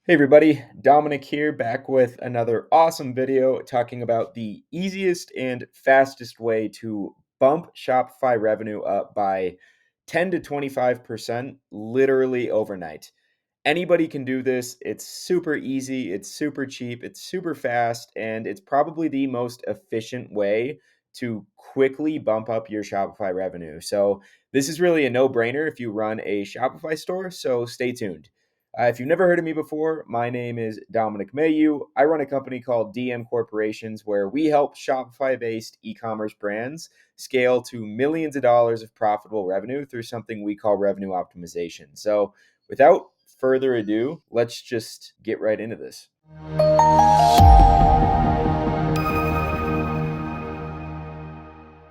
Hey everybody, Dominic here, back with another awesome video talking about the easiest and fastest way to bump Shopify revenue up by 10 to 25% literally overnight. Anybody can do this. It's super easy, it's super cheap, it's super fast, and it's probably the most efficient way to quickly bump up your Shopify revenue. So, this is really a no-brainer if you run a Shopify store, so stay tuned. If you've never heard of me before, my name is Dominic Mayu. I run a company called DM Corporations where we help Shopify-based e-commerce brands scale to millions of dollars of profitable revenue through something we call revenue optimization. So, without further ado, let's just get right into this.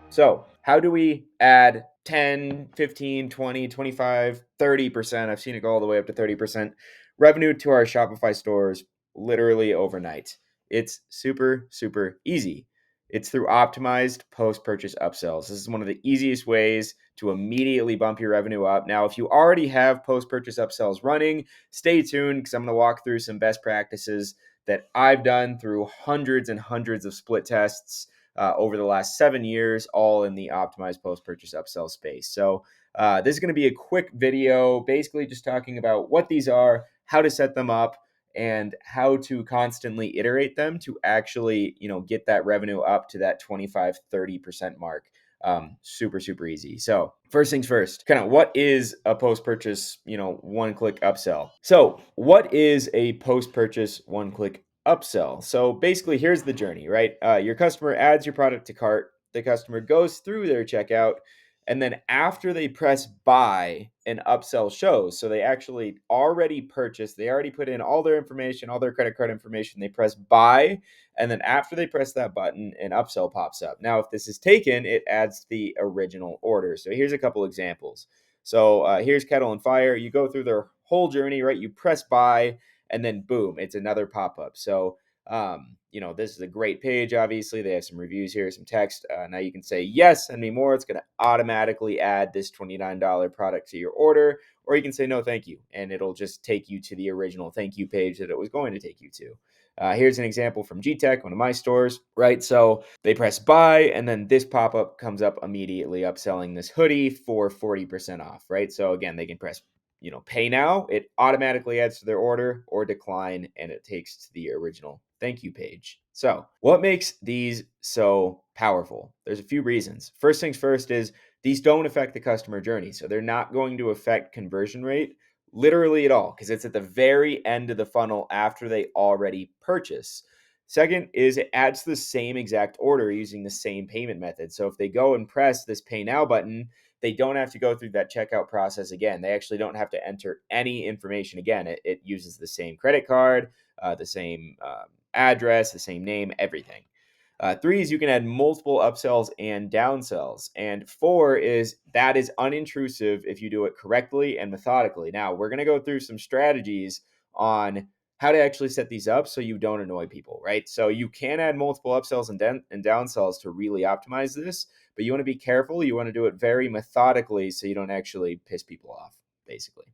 So, how do we add 10, 15, 20, 25, 30%? I've seen it go all the way up to 30% revenue to our Shopify stores literally overnight. It's super, super easy. It's through optimized post-purchase upsells. This is one of the easiest ways to immediately bump your revenue up. Now, if you already have post-purchase upsells running, stay tuned because I'm going to walk through some best practices that I've done through hundreds and hundreds of split tests over the last 7 years, all in the optimized post-purchase upsell space. So this is going to be a quick video, basically just talking about what these are, how to set them up, and how to constantly iterate them to actually, get that revenue up to that 25-30% mark. Super, super easy. So first things first, kind of what is a post-purchase, one-click upsell? So what is a post-purchase one-click upsell? So basically, here's the journey, right? Your customer adds your product to cart. The customer goes through their checkout. And then after they press buy, an upsell shows. So they actually already purchased, they already put in all their information, all their credit card information. They press buy. And then after they press that button, an upsell pops up. Now, if this is taken, it adds the original order. So here's a couple examples. So here's Kettle and Fire. You go through their whole journey, right? You press buy, and then boom, it's another pop-up. So this is a great page. Obviously, they have some reviews here, some text. Now you can say yes, send me more. It's going to automatically add this $29 product to your order, or you can say no, thank you, and it'll just take you to the original thank you page that it was going to take you to. Here's an example from G-Tech, one of my stores, right? So they press buy, and then this pop-up comes up immediately, upselling this hoodie for 40% off, right? So again, they can press pay now. It automatically adds to their order, or decline, and it takes to the original thank you page. So what makes these so powerful? There's a few reasons. First things first is these don't affect the customer journey. So they're not going to affect conversion rate literally at all, because it's at the very end of the funnel after they already purchase. Second is it adds the same exact order using the same payment method. So if they go and press this pay now button, they don't have to go through that checkout process again. They actually don't have to enter any information again. It uses the same credit card, the same address, the same name, everything. Three is you can add multiple upsells and downsells. And four is that is unintrusive if you do it correctly and methodically. Now, we're going to go through some strategies on how to actually set these up so you don't annoy people, right? So you can add multiple upsells and downsells to really optimize this, but you want to be careful. You want to do it very methodically so you don't actually piss people off, basically.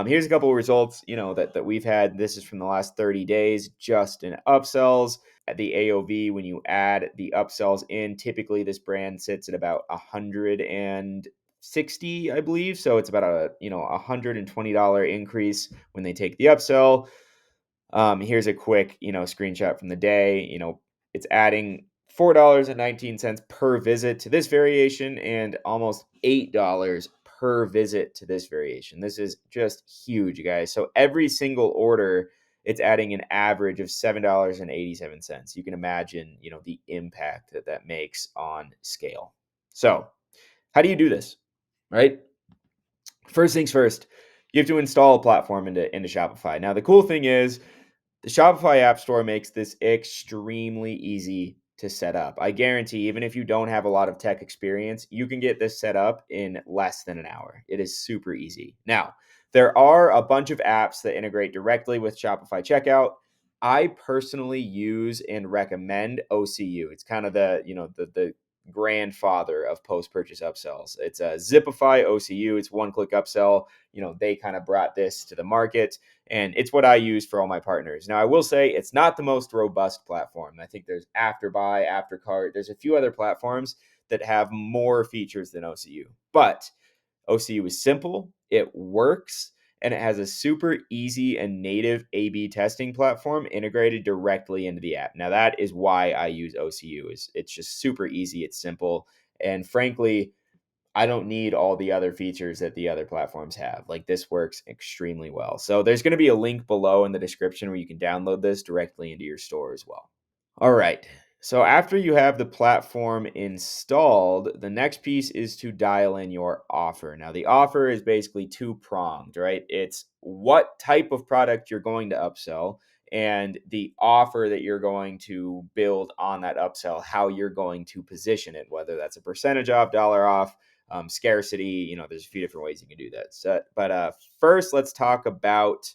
Here's a couple of results, that we've had. This is from the last 30 days, just in upsells. At the AOV, when you add the upsells in, typically this brand sits at about 160, I believe. So it's about a $120 increase when they take the upsell. Here's a quick, screenshot from the day. It's adding $4.19 per visit to this variation and almost $8 per visit to this variation. This is just huge, guys. So every single order, it's adding an average of $7.87. You can imagine, the impact that makes on scale. So how do you do this, right? First things first, you have to install a platform into Shopify. Now, the cool thing is the Shopify App Store makes this extremely easy to set up. I guarantee, even if you don't have a lot of tech experience, you can get this set up in less than an hour. It is super easy. Now, there are a bunch of apps that integrate directly with Shopify Checkout. I personally use and recommend OCU. It's kind of the grandfather of post-purchase upsells. It's a Zipify OCU. It's one-click upsell. They kind of brought this to the market, and it's what I use for all my partners. Now, I will say it's not the most robust platform. I think there's Afterbuy, Aftercart. There's a few other platforms that have more features than OCU, but OCU is simple, it works, and it has a super easy and native A/B testing platform integrated directly into the app. Now, that is why I use OCU. It's just super easy, it's simple, and frankly, I don't need all the other features that the other platforms have. Like, this works extremely well. So there's going to be a link below in the description where you can download this directly into your store as well. All right. So after you have the platform installed, the next piece is to dial in your offer. Now, the offer is basically two-pronged, right? It's what type of product you're going to upsell and the offer that you're going to build on that upsell, how you're going to position it, whether that's a percentage off, dollar off, scarcity. There's a few different ways you can do that. But first, let's talk about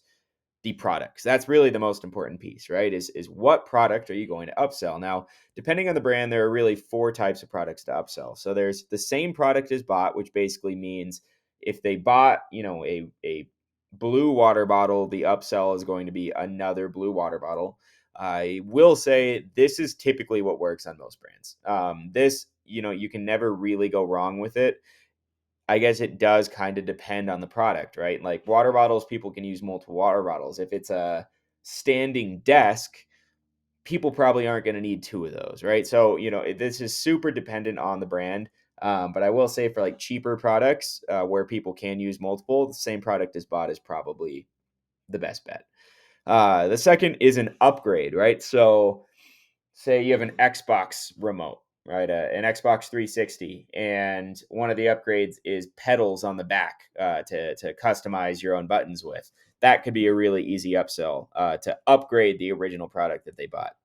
the product. That's really the most important piece, right? Is what product are you going to upsell? Now, depending on the brand, there are really four types of products to upsell. So there's the same product as bought, which basically means if they bought, a blue water bottle, the upsell is going to be another blue water bottle. I will say this is typically what works on most brands. This, you can never really go wrong with it. I guess it does kind of depend on the product, right? Like water bottles, people can use multiple water bottles. If it's a standing desk, people probably aren't going to need two of those, right? So, this is super dependent on the brand. But I will say for like cheaper products where people can use multiple, the same product as bought is probably the best bet. The second is an upgrade, right? So say you have an Xbox remote, right? An Xbox 360, and one of the upgrades is pedals on the back to customize your own buttons with. That could be a really easy upsell to upgrade the original product that they bought.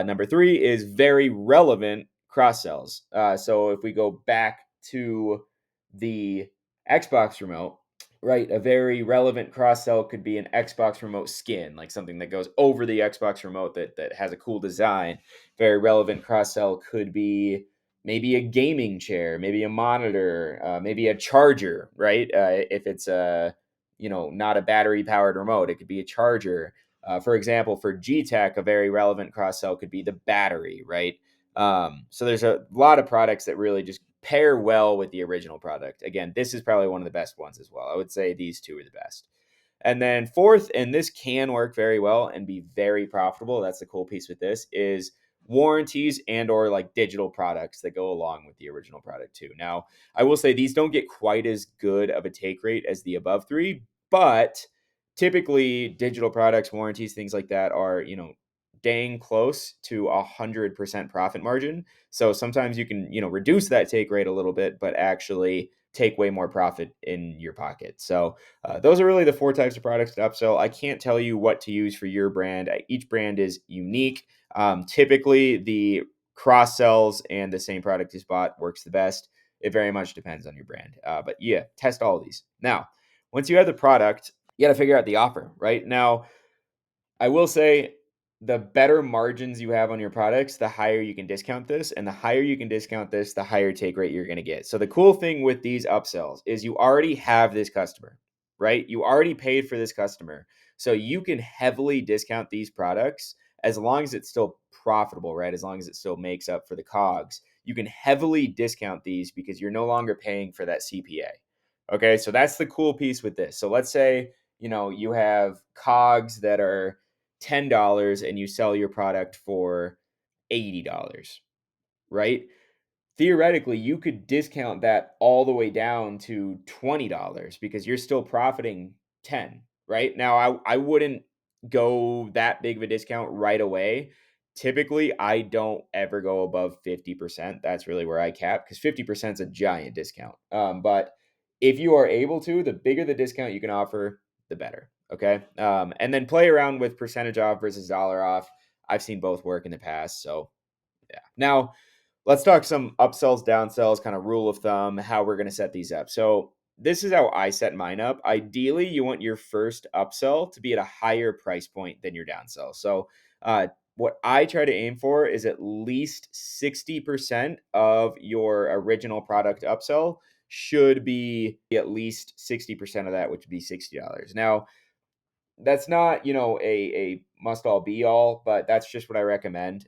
Number three is very relevant cross sells. So if we go back to the Xbox remote, right, a very relevant cross sell could be an Xbox remote skin, like something that goes over the Xbox remote that has a cool design. Very relevant cross sell could be maybe a gaming chair, maybe a monitor, maybe a charger, right? If it's not a battery powered remote, it could be a charger. For example, for G-Tech, a very relevant cross sell could be the battery, right? So there's a lot of products that really just pair well with the original product. Again, this is probably one of the best ones as well. I would say these two are the best. And then fourth, and this can work very well and be very profitable. That's the cool piece with this is warranties and or like digital products that go along with the original product too. Now, I will say these don't get quite as good of a take rate as the above three, but typically digital products, warranties, things like that are, dang close to 100% profit margin. So sometimes you can, reduce that take rate a little bit, but actually take way more profit in your pocket. So those are really the four types of products to upsell. I can't tell you what to use for your brand. Each brand is unique. Typically, the cross sells and the same product is bought works the best. It very much depends on your brand. But yeah, test all of these. Now, once you have the product, you got to figure out the offer, right? Now, I will say the better margins you have on your products, the higher you can discount this. And the higher you can discount this, the higher take rate you're going to get. So the cool thing with these upsells is you already have this customer, right? You already paid for this customer. So you can heavily discount these products as long as it's still profitable, right? As long as it still makes up for the COGS. You can heavily discount these because you're no longer paying for that CPA. Okay, so that's the cool piece with this. So let's say, you have COGS that are $10 and you sell your product for $80, right? Theoretically, you could discount that all the way down to $20 because you're still profiting 10, right? Now, I wouldn't go that big of a discount right away. Typically, I don't ever go above 50%. That's really where I cap because 50% is a giant discount. But if you are able to, the bigger the discount you can offer, the better. Okay. And then play around with percentage off versus dollar off. I've seen both work in the past. So, yeah. Now, let's talk some upsells, downsells, kind of rule of thumb, how we're going to set these up. So this is how I set mine up. Ideally, you want your first upsell to be at a higher price point than your downsell. So what I try to aim for is at least 60% of your original product upsell should be at least 60% of that, which would be $60. Now, that's not, a must all be all, but that's just what I recommend.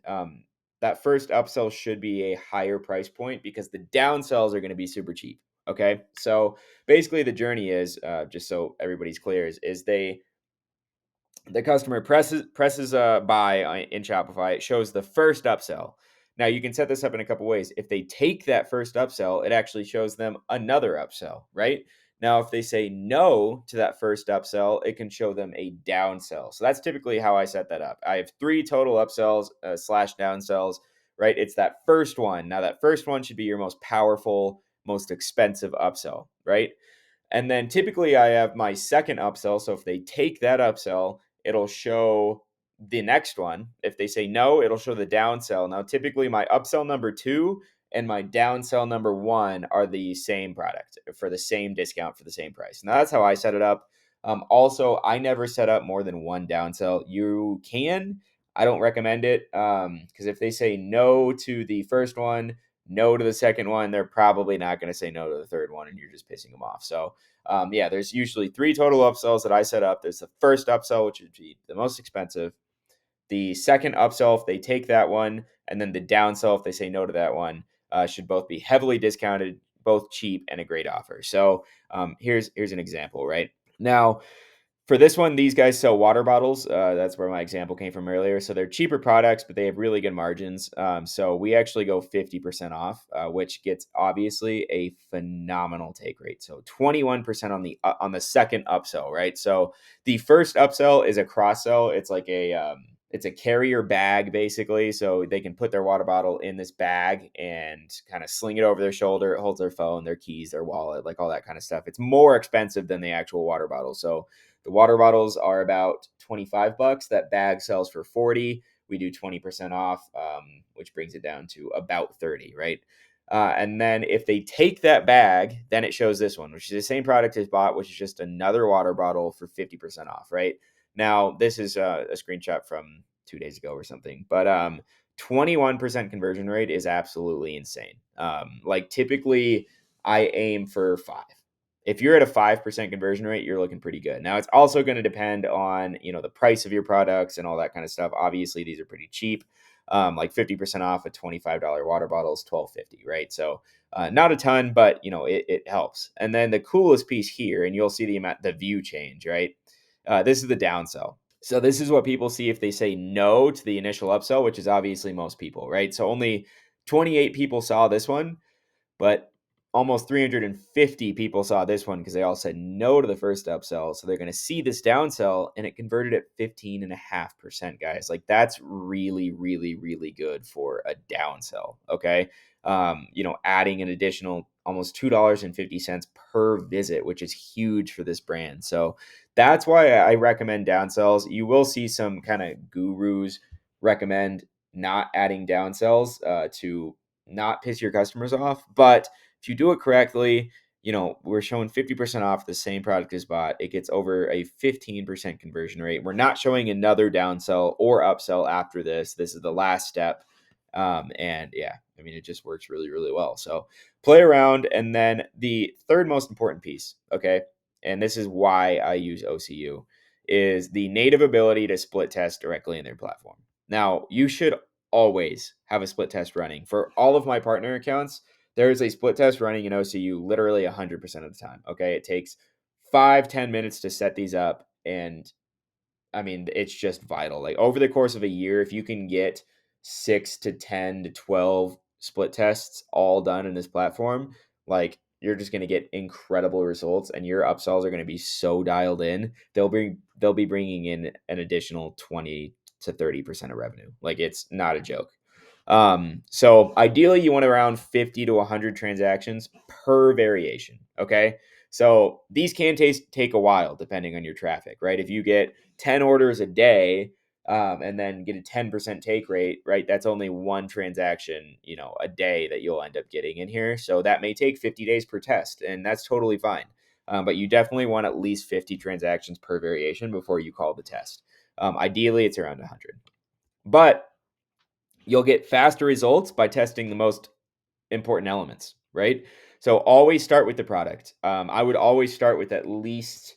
That first upsell should be a higher price point because the downsells are going to be super cheap. Okay. So basically the journey is, just so everybody's clear, is the customer presses buy in Shopify. It shows the first upsell. Now you can set this up in a couple ways. If they take that first upsell, it actually shows them another upsell, right? Now, if they say no to that first upsell, it can show them a downsell. So that's typically how I set that up. I have 3 total upsells slash downsells, right? It's that first one. Now that first one should be your most powerful, most expensive upsell, right? And then typically I have my second upsell. So if they take that upsell, it'll show the next one. If they say no, it'll show the downsell. Now, typically my upsell number 2 and my downsell number 1 are the same product for the same discount for the same price. Now, that's how I set it up. Also, I never set up more than one downsell. You can. I don't recommend it because if they say no to the first one, no to the second one, they're probably not going to say no to the third one, and you're just pissing them off. So, yeah, there's usually 3 total upsells that I set up. There's the first upsell, which would be the most expensive, the second upsell if they take that one, and then the downsell if they say no to that one. Should both be heavily discounted, both cheap, and a great offer. So here's an example, right? Now, for this one, these guys sell water bottles. That's where my example came from earlier. So they're cheaper products, but they have really good margins. So we actually go 50% off, which gets obviously a phenomenal take rate. So 21% on the second upsell, right? So the first upsell is a cross sell. It's like it's a carrier bag basically. So they can put their water bottle in this bag and kind of sling it over their shoulder. It holds their phone, their keys, their wallet, like all that kind of stuff. It's more expensive than the actual water bottle. So the water bottles are about $25. That bag sells for 40. We do 20% off, which brings it down to about 30, right? And then if they take that bag, then it shows this one, which is the same product as bought, which is just another water bottle for 50% off, right? Now, this is a screenshot from 2 days ago or something, but 21% conversion rate is absolutely insane. Like typically I aim for 5. If you're at a 5% conversion rate, you're looking pretty good. Now, it's also going to depend on, the price of your products and all that kind of stuff. Obviously, these are pretty cheap. Like 50% off a $25 water bottle is $12.50, right? So not a ton, but it helps. And then the coolest piece here, and you'll see the view change, right? This is the downsell. So this is what people see if they say no to the initial upsell, which is obviously most people, right? So only 28 people saw this one, but almost 350 people saw this one because they all said no to the first upsell. So they're going to see this downsell, and it converted at 15.5%, guys. Like that's really, really, really good for a downsell. Okay. Adding an additional almost $2.50 per visit, which is huge for this brand. So that's why I recommend downsells. You will see some kind of gurus recommend not adding downsells to not piss your customers off. But if you do it correctly, we're showing 50% off the same product as bought. It gets over a 15% conversion rate. We're not showing another downsell or upsell after this. This is the last step. And yeah, it just works really, really well. So play around. And then the third most important piece, okay, and this is why I use OCU, is the native ability to split test directly in their platform. Now, you should always have a split test running. For all of my partner accounts, there is a split test running in OCU literally 100% of the time. Okay. It takes 5-10 minutes to set these up. And it's just vital. Like over the course of a year, if you can get 6 to 10 to 12 split tests all done in this platform, like you're just going to get incredible results, and your upsells are going to be so dialed in. They'll be bringing in an additional 20 to 30% of revenue. Like it's not a joke. So ideally you want around 50 to 100 transactions per variation. Okay. So these can take a while depending on your traffic, right? If you get 10 orders a day, and then get a 10% take rate, right? That's only one transaction, a day that you'll end up getting in here. So that may take 50 days per test, and that's totally fine. But you definitely want at least 50 transactions per variation before you call the test. Ideally, it's around 100. but you'll get faster results by testing the most important elements, right? So always start with the product. I would always start with at least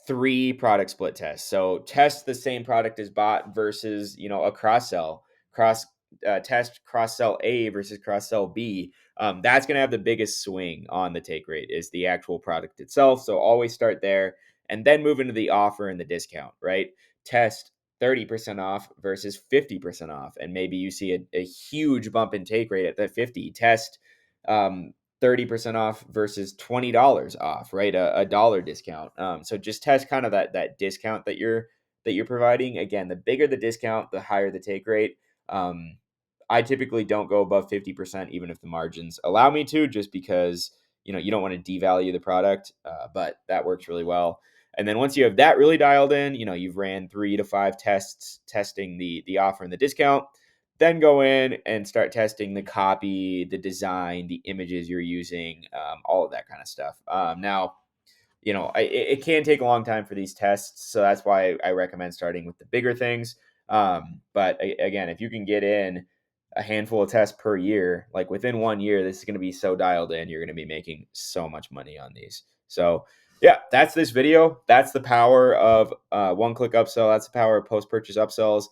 3 product split tests. So test the same product as bot versus, a cross sell, test cross sell A versus cross sell B. That's going to have the biggest swing on the take rate is the actual product itself. So always start there and then move into the offer and the discount, right? Test 30% off versus 50% off. And maybe you see a huge bump in take rate at the 50. Test 30% off versus $20 off, right? A dollar discount. So just test kind of that discount that you're providing. Again, the bigger the discount, the higher the take rate. I typically don't go above 50%, even if the margins allow me to, just because you don't want to devalue the product. But that works really well. And then once you have that really dialed in, you've ran 3 to 5 tests testing the offer and the discount. Then go in and start testing the copy, the design, the images you're using, all of that kind of stuff. Now, it can take a long time for these tests, so that's why I recommend starting with the bigger things. But again, if you can get in a handful of tests per year, like within 1 year, this is going to be so dialed in, you're going to be making so much money on these. So yeah, that's this video. That's the power of one-click upsell. That's the power of post-purchase upsells.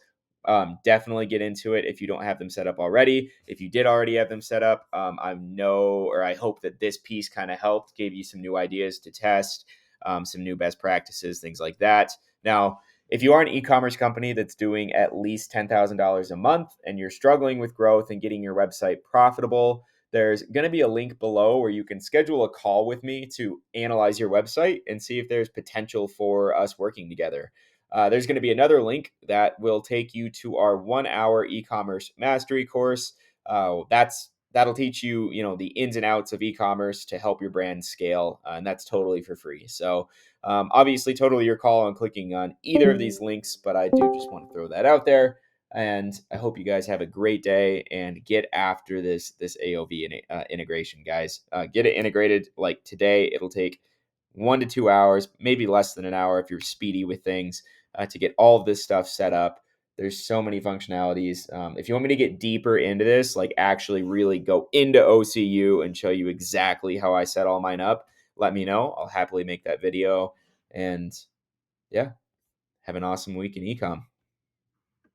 Definitely get into it if you don't have them set up already. If you did already have them set up, I hope that this piece kind of helped, gave you some new ideas to test, some new best practices, things like that. Now, if you are an e-commerce company that's doing at least $10,000 a month and you're struggling with growth and getting your website profitable, there's going to be a link below where you can schedule a call with me to analyze your website and see if there's potential for us working together. There's going to be another link that will take you to our 1-hour e-commerce mastery course. That'll teach you, the ins and outs of e-commerce to help your brand scale, and that's totally for free. So, obviously, totally your call on clicking on either of these links, but I do just want to throw that out there. And I hope you guys have a great day and get after this AOV integration, guys. Get it integrated like today. It'll take 1 to 2 hours, maybe less than an hour if you're speedy with things, to get all of this stuff set up. There's so many functionalities. If you want me to get deeper into this, like actually really go into OCU and show you exactly how I set all mine up, let me know. I'll happily make that video. And yeah, have an awesome week in ecom.